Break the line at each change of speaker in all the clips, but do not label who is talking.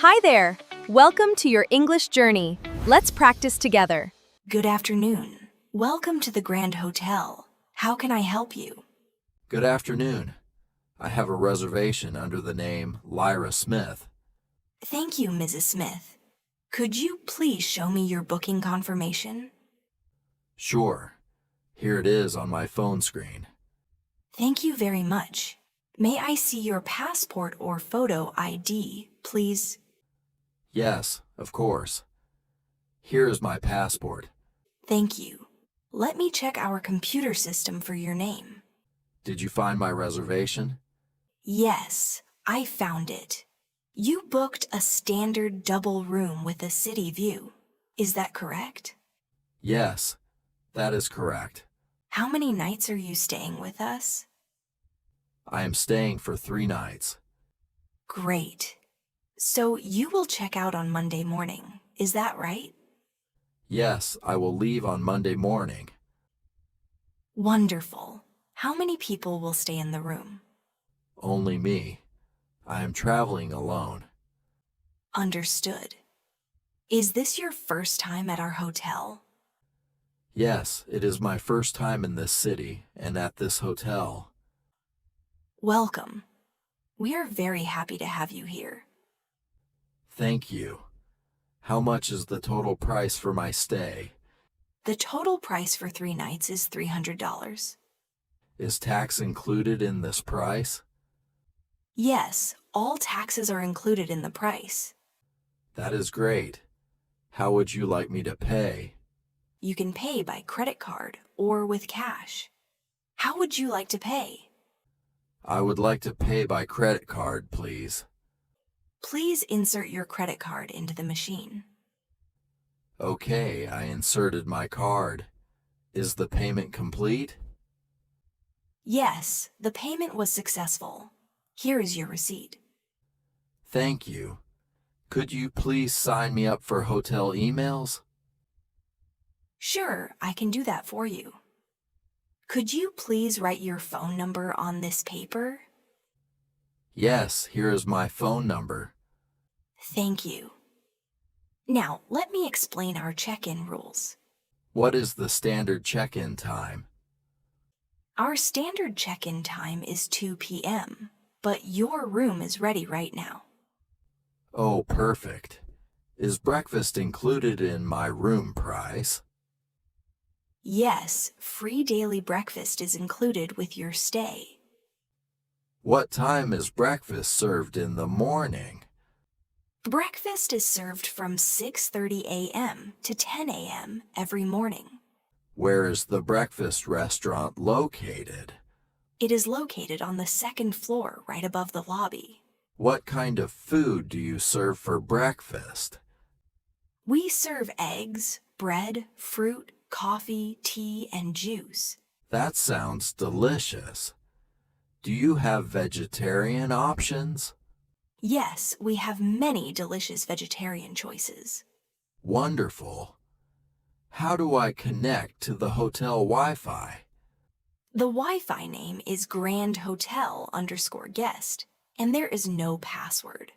Hi there! Welcome to your English journey. Let's practice together.
Good afternoon. Welcome to the Grand Hotel. How can I help you?
Good afternoon. I have a reservation under the name Lyra Smith.
Thank you, Mrs. Smith. Could you please show me your booking confirmation?
Sure. Here it is on my phone screen.
Thank you very much. May I see your passport or photo ID, please?
Yes, of course. Here is my passport.
Thank you. Let me check our computer system for your name.
Did you find my reservation?
Yes, I found it. You booked a standard double room with a city view. Is that correct?
Yes, that is correct.
How many nights are you staying with us?
I am staying for 3 nights.
Great. So you will check out on Monday morning, is that right?
Yes, I will leave on Monday morning.
Wonderful. How many people will stay in the room?
Only me. I am traveling alone.
Understood. Is this your first time at our hotel?
Yes, it is my first time in this city and at this hotel.
Welcome. We are very happy to have you here.
Thank you. How much is the total price for my stay?
The total price for 3 nights is $300.
Is tax included in this price?
Yes, all taxes are included in the price.
That is great. How would you like me to pay?
You can pay by credit card or with cash. How would you like to pay?
I would like to pay by credit card, please.
Please insert your credit card into the machine.
Okay, I inserted my card. Is the payment complete?
Yes, the payment was successful. Here is your receipt.
Thank you. Could you please sign me up for hotel emails?
Sure, I can do that for you. Could you please write your phone number on this paper?
Yes, here is my phone number.
Thank you. Now, let me explain our check-in rules.
What is the standard check-in time?
Our standard check-in time is 2 p.m., but your room is ready right now.
Oh, perfect. Is breakfast included in my room price?
Yes, free daily breakfast is included with your stay.
What time is breakfast served in the morning?
Breakfast is served from 6:30 a.m. to 10 a.m. every morning.
Where is the breakfast restaurant located?
It is located on the 2nd floor right above the lobby.
What kind of food do you serve for breakfast?
We serve eggs, bread, fruit, coffee, tea, and juice.
That sounds delicious. Do you have vegetarian options?
Yes, we have many delicious vegetarian choices.
Wonderful. How do I connect to the hotel Wi-Fi?
The Wi-Fi name is Grand Hotel _guest, and there is no password.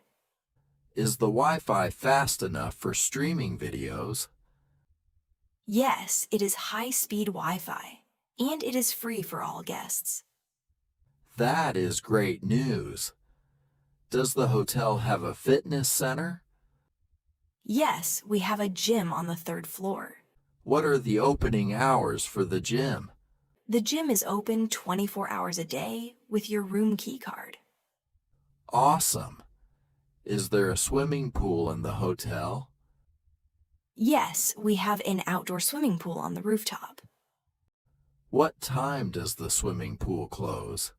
Is the Wi-Fi fast enough for streaming videos?
Yes, it is high-speed Wi-Fi, and it is free for all guests.
That is great news. Does the hotel have a fitness center?
Yes, we have a gym on the 3rd floor.
What are the opening hours for the gym?
The gym is open 24 hours a day with your room key card.
Awesome. Is there a swimming pool in the hotel?
Yes, we have an outdoor swimming pool on the rooftop.
What time does the swimming pool close?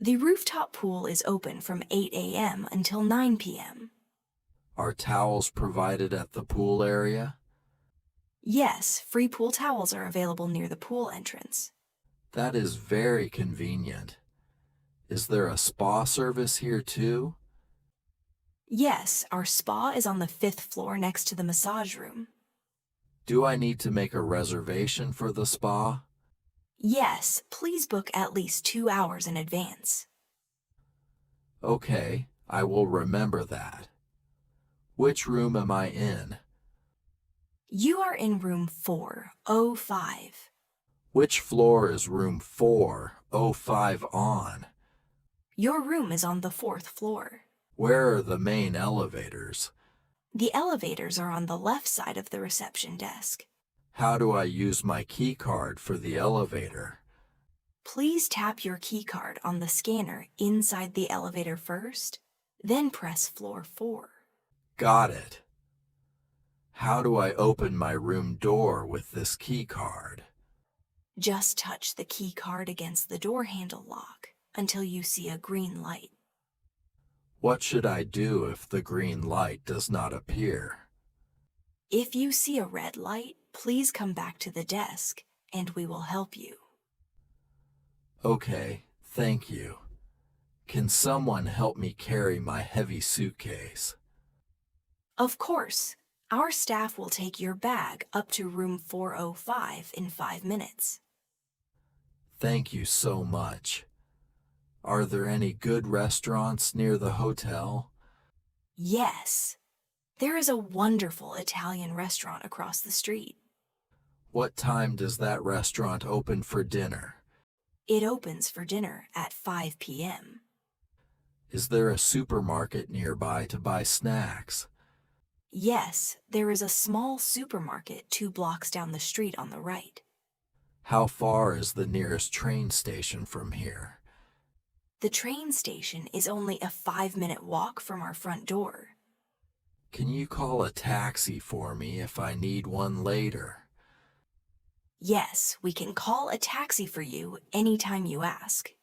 The rooftop pool is open from 8 a.m. until 9 p.m.
Are towels provided at the pool area?
Yes, free pool towels are available near the pool entrance.
That is very convenient. Is there a spa service here too?
Yes, our spa is on the 5th floor next to the massage room.
Do I need to make a reservation for the spa?
Yes, please book at least 2 hours in advance.
Okay, I will remember that. Which room am I in?
You are in room 405.
Which floor is room 405 on?
Your room is on the 4th floor.
Where are the main elevators?
The elevators are on the left side of the reception desk.
How do I use my key card for the elevator?
Please tap your key card on the scanner inside the elevator first, then press floor 4.
Got it. How do I open my room door with this key card?
Just touch the key card against the door handle lock until you see a green light.
What should I do if the green light does not appear?
If you see a red light, please come back to the desk and we will help you.
Okay, thank you. Can someone help me carry my heavy suitcase?
Of course, our staff will take your bag up to room 405 in 5 minutes.
Thank you so much. Are there any good restaurants near the hotel?
Yes, there is a wonderful Italian restaurant across the street.
What time does that restaurant open for dinner?
It opens for dinner at 5 p.m.
Is there a supermarket nearby to buy snacks?
Yes, there is a small supermarket 2 blocks down the street on the right.
How far is the nearest train station from here?
The train station is only a 5-minute walk from our front door.
Can you call a taxi for me if I need one later?
Yes, we can call a taxi for you anytime you ask.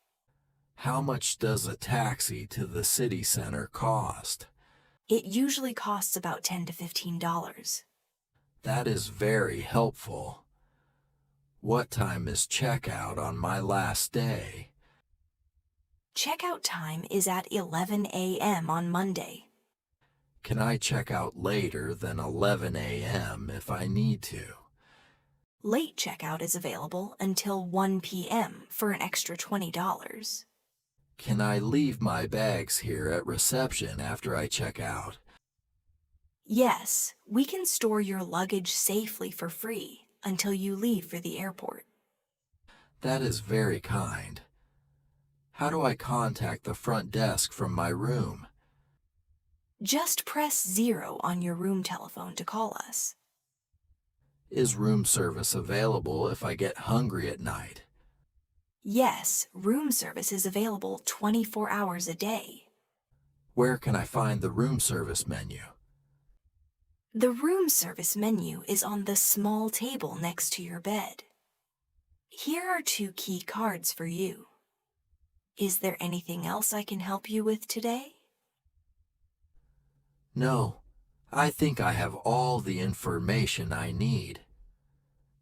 How much does a taxi to the city center cost?
It usually costs about $10 to $15.
That is very helpful. What time is checkout on my last day?
Checkout time is at 11 a.m. on Monday.
Can I check out later than 11 a.m. if I need to?
Late checkout is available until 1 p.m. for an extra $20.
Can I leave my bags here at reception after I check out?
Yes, we can store your luggage safely for free until you leave for the airport.
That is very kind. How do I contact the front desk from my room?
Just press 0 on your room telephone to call us.
Is room service available if I get hungry at night?
Yes, room service is available 24 hours a day.
Where can I find the room service menu?
The room service menu is on the small table next to your bed. Here are 2 key cards for you. Is there anything else I can help you with today?
No, I think I have all the information I need.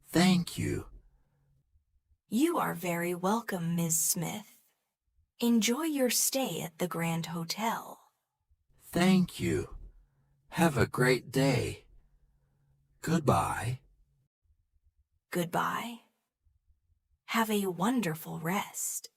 Thank you.
You are very welcome, Ms. Smith. Enjoy your stay at the Grand Hotel.
Thank you. Have a great day. Goodbye.
Goodbye. Have a wonderful rest.